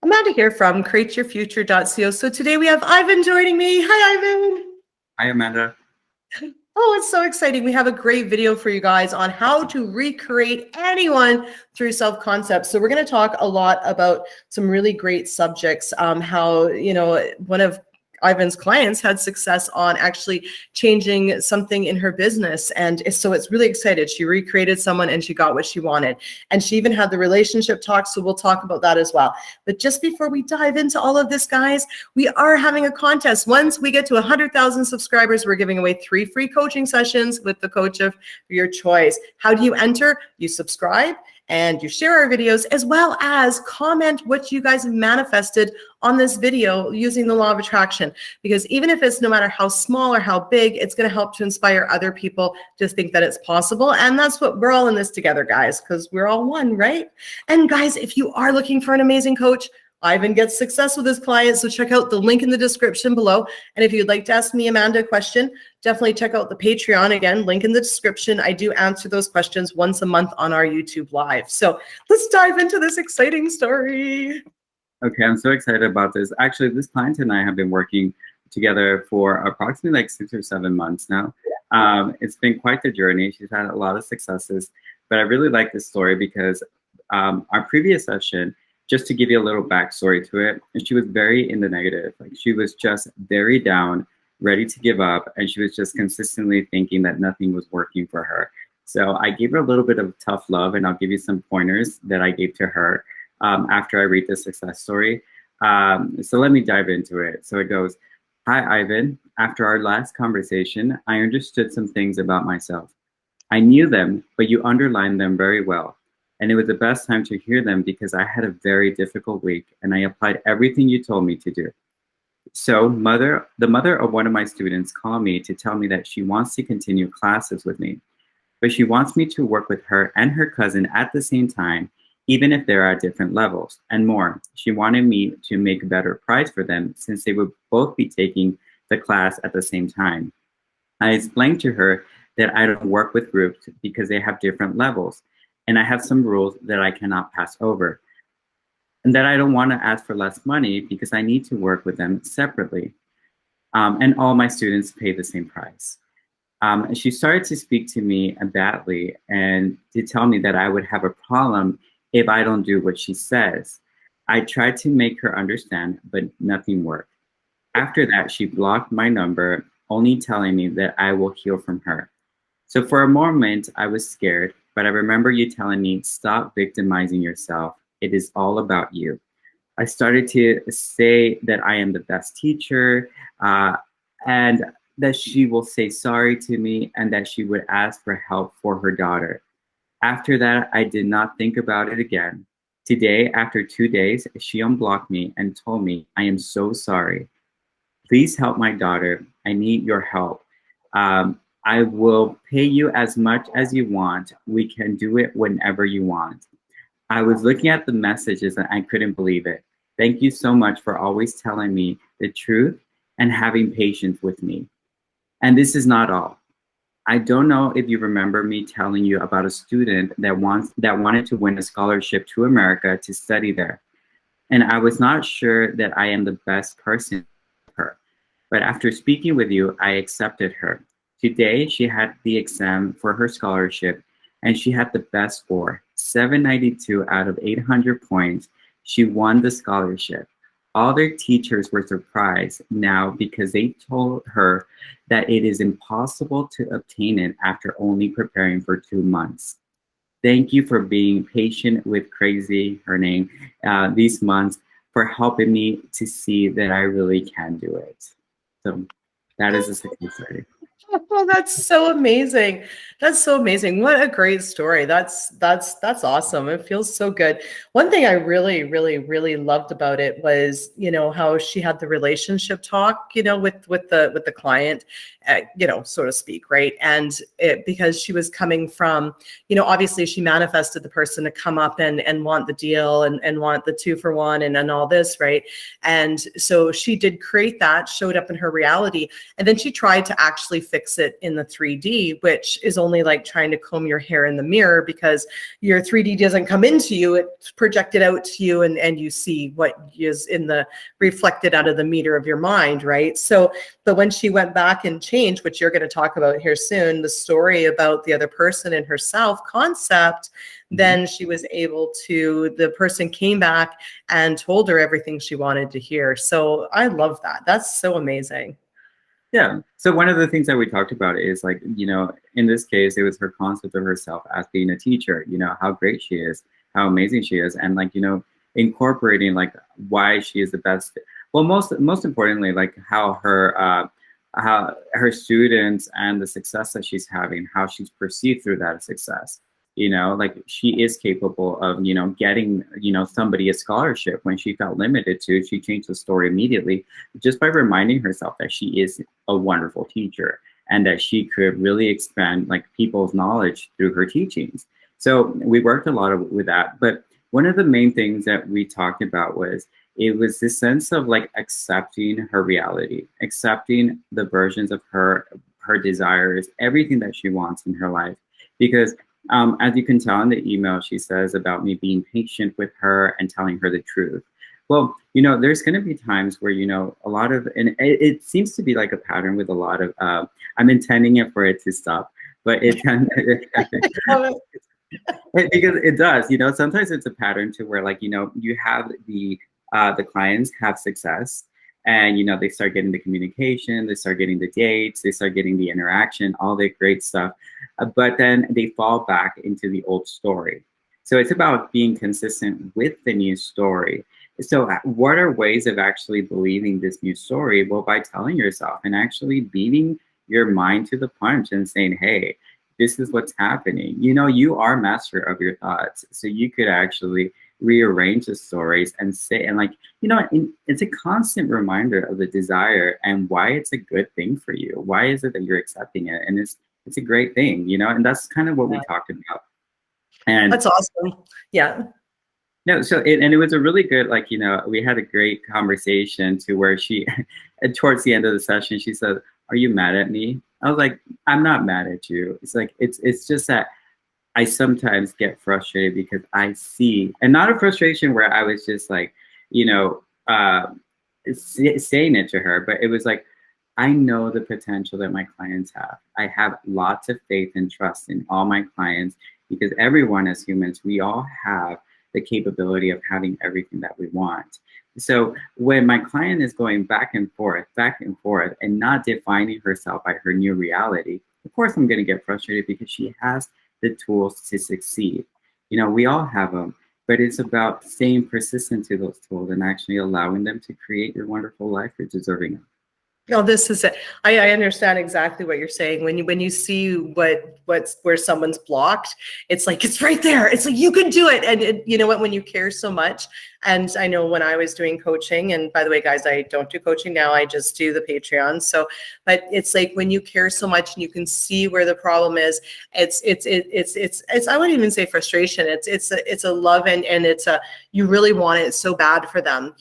Amanda here from createyourfuture.co. So today we have Ivan joining me. Hi, Ivan. Hi, Amanda. Oh, it's so exciting. We have a great video for you guys on how to recreate anyone through self-concept. So we're going to talk a lot about some really great subjects, how, one of Ivan's clients had success on actually changing something in her business. And so it's really excited. She recreated someone and she got what she wanted. And she even had the relationship talk. So we'll talk about that as well. But just before we dive into all of this, guys, we are having a contest. Once we get to 100,000 subscribers, we're giving away 3 free coaching sessions with the coach of your choice. How do you enter? You subscribe and you share our videos, as well as comment what you guys have manifested on this video using the law of attraction. Because even if it's no matter how small or how big, it's going to help to inspire other people to think that it's possible. And that's what we're all in this together, guys, because we're all one, right? And guys, if you are looking for an amazing coach, Ivan gets success with his clients, so check out the link in the description below. And if you'd like to ask me, Amanda, a question, definitely check out the Patreon. Again, link in the description. I do answer those questions once a month on our YouTube Live. So let's dive into this exciting story. Okay, I'm so excited about this. Actually, this client and I have been working together for approximately like 6 or 7 months now. It's been quite the journey. She's had a lot of successes, but I really like this story because our previous session, just to give you a little backstory to it, she was very in the negative. Like, she was just very down, ready to give up, and she was just consistently thinking that nothing was working for her. So I gave her a little bit of tough love, and I'll give you some pointers that I gave to her after I read the success story. So let me dive into it. So it goes, "Hi, Ivan. After our last conversation, I understood some things about myself. I knew them, but you underlined them very well. And it was the best time to hear them because I had a very difficult week and I applied everything you told me to do. So the mother of one of my students called me to tell me that she wants to continue classes with me, but she wants me to work with her and her cousin at the same time, even if they're at different levels and more. She wanted me to make a better price for them since they would both be taking the class at the same time. I explained to her that I don't work with groups because they have different levels. And I have some rules that I cannot pass over. And that I don't want to ask for less money because I need to work with them separately. And all my students pay the same price." She started to speak to me badly and to tell me that I would have a problem if I don't do what she says. I tried to make her understand, but nothing worked. After that, she blocked my number, only telling me that I will heal from her. So for a moment, I was scared. But I remember you telling me, stop victimizing yourself. It is all about you. I started to say that I am the best teacher and that she will say sorry to me and that she would ask for help for her daughter. After that, I did not think about it again. Today, after 2 days, she unblocked me and told me, I am so sorry. Please help my daughter. I need your help. I will pay you as much as you want. We can do it whenever you want. I was looking at the messages and I couldn't believe it. Thank you so much for always telling me the truth and having patience with me. And this is not all. I don't know if you remember me telling you about a student that wanted to win a scholarship to America to study there. And I was not sure that I am the best person for her. But after speaking with you, I accepted her. Today, she had the exam for her scholarship, and she had the best score, 792 out of 800 points. She won the scholarship. All their teachers were surprised now because they told her that it is impossible to obtain it after only preparing for 2 months. Thank you for being patient with Crazy, her name, these months, for helping me to see that I really can do it. So that is a success story. Oh, that's so amazing. That's so amazing. What a great story. That's awesome. It feels so good. One thing I really, really, really loved about it was, how she had the relationship talk, with the client, so to speak, right? And because she was coming from, obviously she manifested the person to come up and want the deal and want the 2-for-1 and all this, right? And so she did create that, showed up in her reality, and then she tried to actually fix fix it in the 3D, which is only like trying to comb your hair in the mirror, because your 3D doesn't come into you, it's projected out to you, and you see what is in the reflected out of the meter of your mind, right? So, but when she went back and changed, which you're going to talk about here soon, the story about the other person and her self concept, then she was able to, the person came back and told her everything she wanted to hear. So I love that. That's so amazing. Yeah. So one of the things that we talked about is like, in this case, it was her concept of herself as being a teacher, how great she is, how amazing she is. And like, incorporating like why she is the best. Well, most importantly, like how her students and the success that she's having, how she's perceived through that success. Like she is capable of, getting, somebody a scholarship when she felt limited to. She changed the story immediately just by reminding herself that she is a wonderful teacher and that she could really expand like people's knowledge through her teachings. So we worked a lot with that. But one of the main things that we talked about was this sense of like accepting her reality, accepting the versions of her desires, everything that she wants in her life. Because as you can tell in the email, she says about me being patient with her and telling her the truth. Well, there's going to be times where, a lot of, and it seems to be like a pattern with a lot of, I'm intending it for it to stop, but it can, because it does, sometimes it's a pattern to where like, you have the clients have success. And, they start getting the communication, they start getting the dates, they start getting the interaction, all the great stuff. But then they fall back into the old story. So it's about being consistent with the new story. So what are ways of actually believing this new story? Well, by telling yourself and actually beating your mind to the punch and saying, hey, this is what's happening. You are master of your thoughts. So you could actually rearrange the stories and say, and like, it's a constant reminder of the desire and why it's a good thing for you. Why is it that you're accepting it? And it's a great thing, and that's kind of what we talked about. And that's awesome. Yeah. No, so it was a really good, like, we had a great conversation to where she, towards the end of the session, she said, "Are you mad at me?" I was like, "I'm not mad at you." It's like, it's just that I sometimes get frustrated because I see, and not a frustration where I was just like, saying it to her, but it was like, I know the potential that my clients have. I have lots of faith and trust in all my clients because everyone as humans, we all have the capability of having everything that we want. So when my client is going back and forth, and not defining herself by her new reality, of course I'm going to get frustrated because she has the tools to succeed. We all have them, but it's about staying persistent to those tools and actually allowing them to create your wonderful life you're deserving of. No, this is it. I understand exactly what you're saying. When you see what's where someone's blocked, it's like, it's right there. It's like, you can do it. And you know what, when you care so much, and I know when I was doing coaching, and by the way, guys, I don't do coaching now, I just do the Patreon. So, but it's like when you care so much and you can see where the problem is, it's I wouldn't even say frustration. It's a love, and it's a, you really want it so bad for them,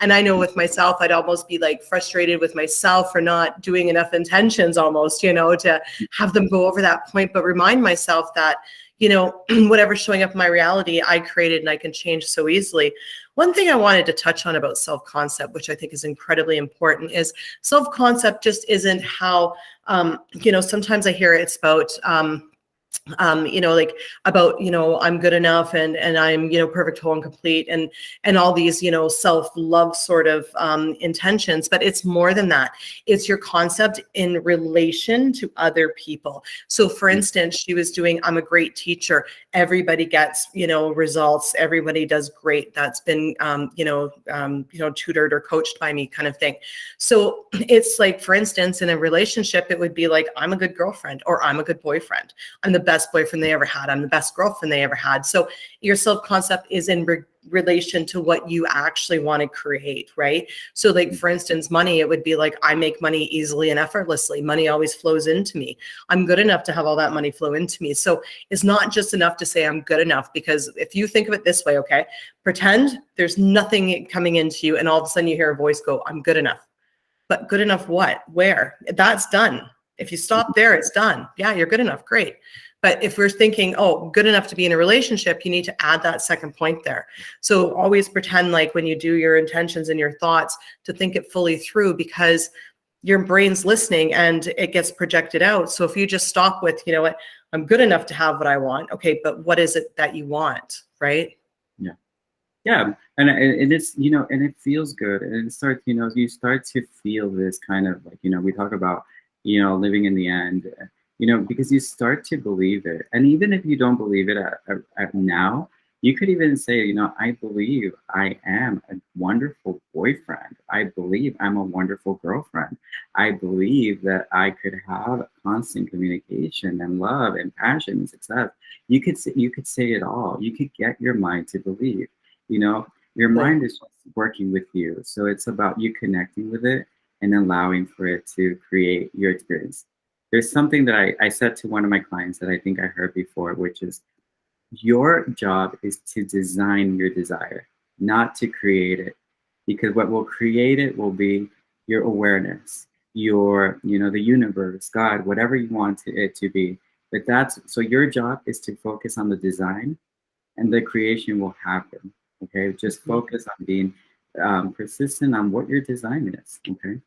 and I know with myself, I'd almost be like frustrated with myself for not doing enough intentions almost, to have them go over that point, but remind myself that, whatever's showing up in my reality, I created and I can change so easily. One thing I wanted to touch on about self-concept, which I think is incredibly important, is self-concept just isn't how, sometimes I hear it's about, like about, I'm good enough and I'm, perfect, whole and complete, and all these, self-love sort of intentions, but it's more than that. It's your concept in relation to other people. So for instance, she was doing, I'm a great teacher. Everybody gets, results. Everybody does great. That's been, tutored or coached by me, kind of thing. So it's like, for instance, in a relationship, it would be like, I'm a good girlfriend, or I'm a good boyfriend. I'm the best boyfriend they ever had. I'm the best girlfriend they ever had. So your self-concept is in relation to what you actually want to create, right? So like, for instance, money, it would be like, I make money easily and effortlessly. Money always flows into me. I'm good enough to have all that money flow into me. So it's not just enough to say I'm good enough, because if you think of it this way, okay, pretend there's nothing coming into you and all of a sudden you hear a voice go, I'm good enough. But good enough what? Where? That's done. If you stop there, it's done. Yeah, you're good enough. Great. But if we're thinking, oh, good enough to be in a relationship, you need to add that second point there. So always pretend like when you do your intentions and your thoughts to think it fully through, because your brain's listening and it gets projected out. So if you just stop with, you know what, I'm good enough to have what I want. Okay, but what is it that you want, right? Yeah. Yeah, and it's, you know, and it feels good, and it starts, you know, you start to feel this kind of like, you know, we talk about, you know, living in the end, you know, because you start to believe it. And even if you don't believe it at now, you could even say, you know, I believe I am a wonderful boyfriend. I believe I'm a wonderful girlfriend. I believe that I could have constant communication and love and passion and success. You could say it all. You could get your mind to believe. You know, your mind is just working with you. So it's about you connecting with it and allowing for it to create your experience. There's something that I said to one of my clients that I think I heard before, which is your job is to design your desire, not to create it. Because what will create it will be your awareness, your, you know, the universe, God, whatever you want it to be. But so your job is to focus on the design, and the creation will happen. Okay, just focus on being persistent on what your design is. Okay.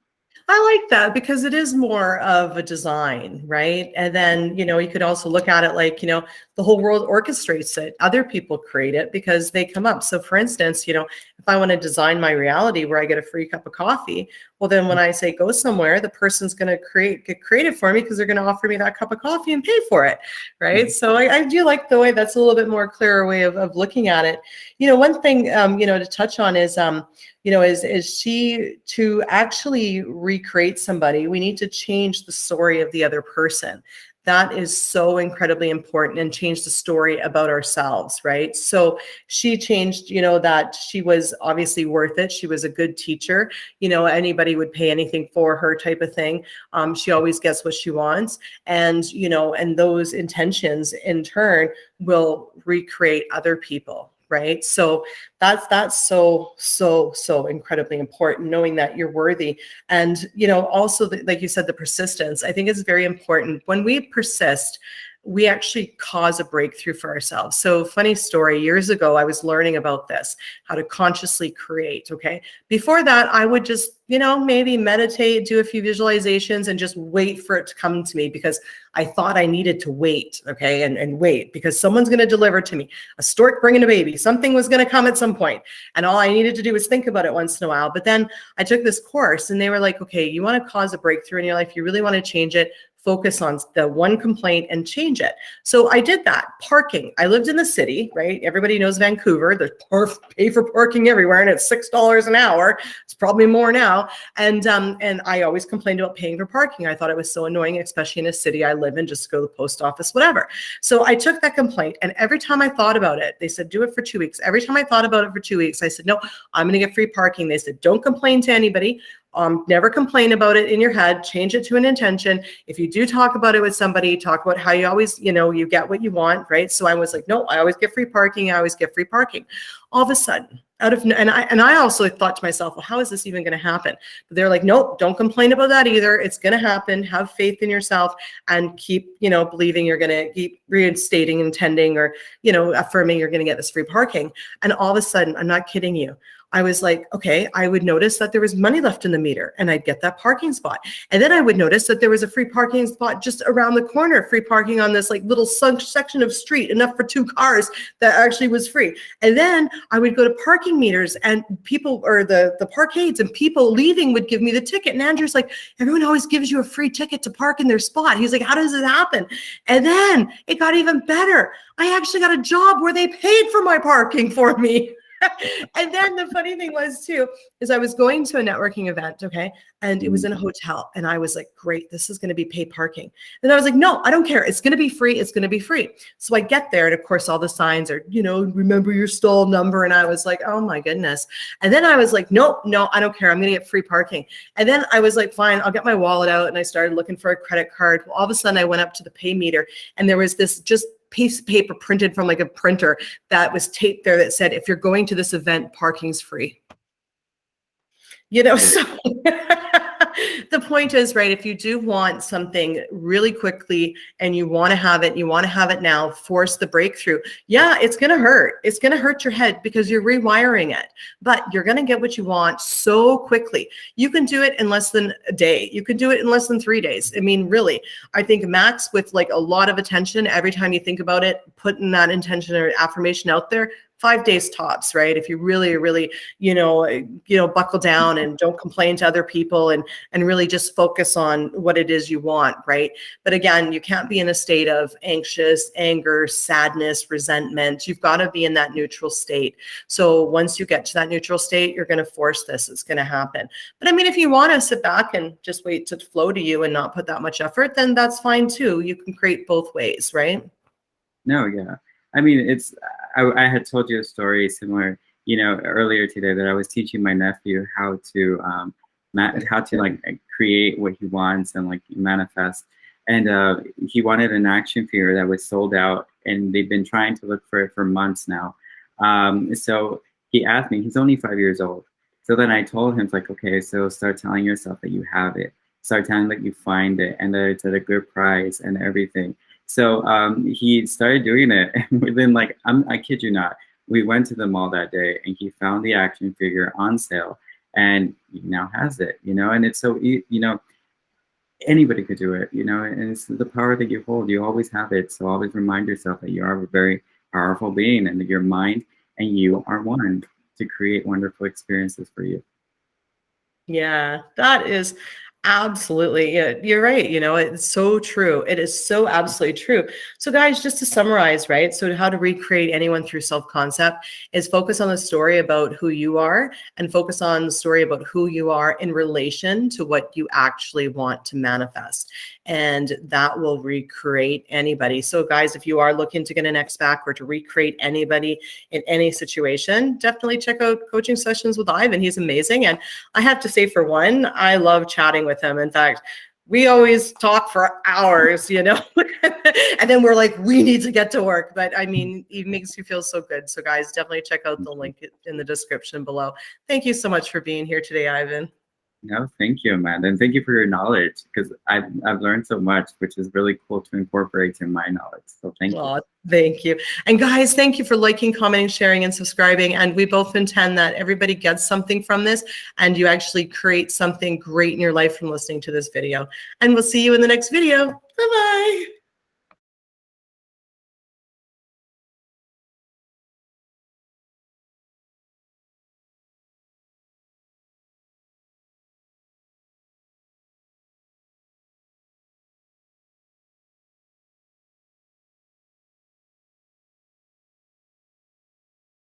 I like that because it is more of a design, right? And then, you know, you could also look at it like, you know, the whole world orchestrates it. Other people create it because they come up. So for instance, you know, if I want to design my reality where I get a free cup of coffee, well, then when I say go somewhere, the person's going to get creative for me because they're going to offer me that cup of coffee and pay for it, right? So I do like the way that's a little bit more clearer way of looking at it. You know, one thing, you know, to touch on is, you know, is she to actually recreate somebody, we need to change the story of the other person. That is so incredibly important, and change the story about ourselves, right? So she changed, you know, that she was obviously worth it. She was a good teacher. You know, anybody would pay anything for her type of thing. She always gets what she wants. And, you know, and those intentions in turn will recreate other people. Right. So that's so incredibly important, knowing that you're worthy. And, you know, also like you said, the persistence, I think is very important. When we persist, we actually cause a breakthrough for ourselves. So funny story, years ago, I was learning about this, how to consciously create. Okay. Before that, I would just, you know, maybe meditate, do a few visualizations and just wait for it to come to me because I thought I needed to wait. Okay. And wait because someone's going to deliver to me, a stork bringing a baby, something was going to come at some point. And all I needed to do was think about it once in a while. But then I took this course and they were like, okay, you want to cause a breakthrough in your life. You really want to change it. Focus on the one complaint and change it. So I did that. Parking. I lived in the city, right? Everybody knows Vancouver. There's pay for parking everywhere, and it's $6 an hour. It's probably more now. And I always complained about paying for parking. I thought it was so annoying, especially in a city I live in, just to go to the post office, whatever. So I took that complaint, and every time I thought about it, they said, do it for 2 weeks. Every time I thought about it for 2 weeks, I said, no, I'm going to get free parking. They said, don't complain to anybody. Never complain about it in your head, change it to an intention. If you do talk about it with somebody, talk about how you always, you know, you get what you want, right? So I was like, no, I always get free parking. I always get free parking. All of a sudden, and I also thought to myself, well, how is this even going to happen? But they're like, nope, don't complain about that either. It's going to happen. Have faith in yourself and keep, you know, believing you're going to keep reinstating, intending, or, you know, affirming you're going to get this free parking. And all of a sudden, I'm not kidding you, I was like, okay, I would notice that there was money left in the meter and I'd get that parking spot. And then I would notice that there was a free parking spot just around the corner, free parking on this like little section of street, enough for 2 cars that actually was free. And then I would go to parking meters and people, or the parkades, and people leaving would give me the ticket. And Andrew's like, everyone always gives you a free ticket to park in their spot. He's like, how does it happen? And then it got even better. I actually got a job where they paid for my parking for me. And then the funny thing was too, is I was going to a networking event, okay, and it was in a hotel, and I was like, great, this is going to be paid parking. And I was like, no, I don't care. It's going to be free. It's going to be free. So I get there, and of course, all the signs are, you know, remember your stall number. And I was like, oh my goodness. And then I was like, no, I don't care. I'm going to get free parking. And then I was like, fine, I'll get my wallet out, and I started looking for a credit card. Well, all of a sudden, I went up to the pay meter, and there was this just piece of paper printed from like a printer that was taped there that said, if you're going to this event, parking's free. You know, so the point is, right, if you do want something really quickly and you want to have it now, force the breakthrough. Yeah, it's going to hurt. It's going to hurt your head because you're rewiring it, but you're going to get what you want so quickly. You can do it in less than a day. You can do it in less than 3 days. I mean, really, I think max with like a lot of attention, every time you think about it, putting that intention or affirmation out there, 5 days tops, right? If you really, buckle down and don't complain to other people and really just focus on what it is you want, right? But again, you can't be in a state of anxious, anger, sadness, resentment. You've got to be in that neutral state. So once you get to that neutral state, you're going to force this. It's going to happen. But I mean, if you want to sit back and just wait to flow to you and not put that much effort, then that's fine too. You can create both ways, right? No, yeah. I mean, I had told you a story similar, earlier today, that I was teaching my nephew how to like create what he wants and like manifest. And he wanted an action figure that was sold out, and they've been trying to look for it for months now. So he asked me, he's only 5 years old. So then I told him, it's like, okay, so start telling yourself that you have it. Start telling that you find it and that it's at a good price and everything. So he started doing it, and within like, I kid you not, we went to the mall that day and he found the action figure on sale, and he now has it, and it's so, anybody could do it, and it's the power that you hold. You always have it. So always remind yourself that you are a very powerful being, and that your mind and you are one to create wonderful experiences for you. Yeah, that is absolutely, yeah, you're right. It's so true. It is so absolutely true. So guys, just to summarize, right? So how to recreate anyone through self-concept is focus on the story about who you are, and focus on the story about who you are in relation to what you actually want to manifest. And that will recreate anybody. So guys, if you are looking to get an X-Back or to recreate anybody in any situation, definitely check out coaching sessions with Ivan. He's amazing. And I have to say, for one, I love chatting with him. In fact, we always talk for hours, and then we're like, we need to get to work. But I mean, it makes you feel so good. So guys, definitely check out the link in the description below. Thank you so much for being here today, Ivan. No, thank you, Amanda. And thank you for your knowledge, because I've learned so much, which is really cool to incorporate in my knowledge. So thank you. Thank you. And guys, thank you for liking, commenting, sharing, and subscribing. And we both intend that everybody gets something from this, and you actually create something great in your life from listening to this video. And we'll see you in the next video. Bye-bye.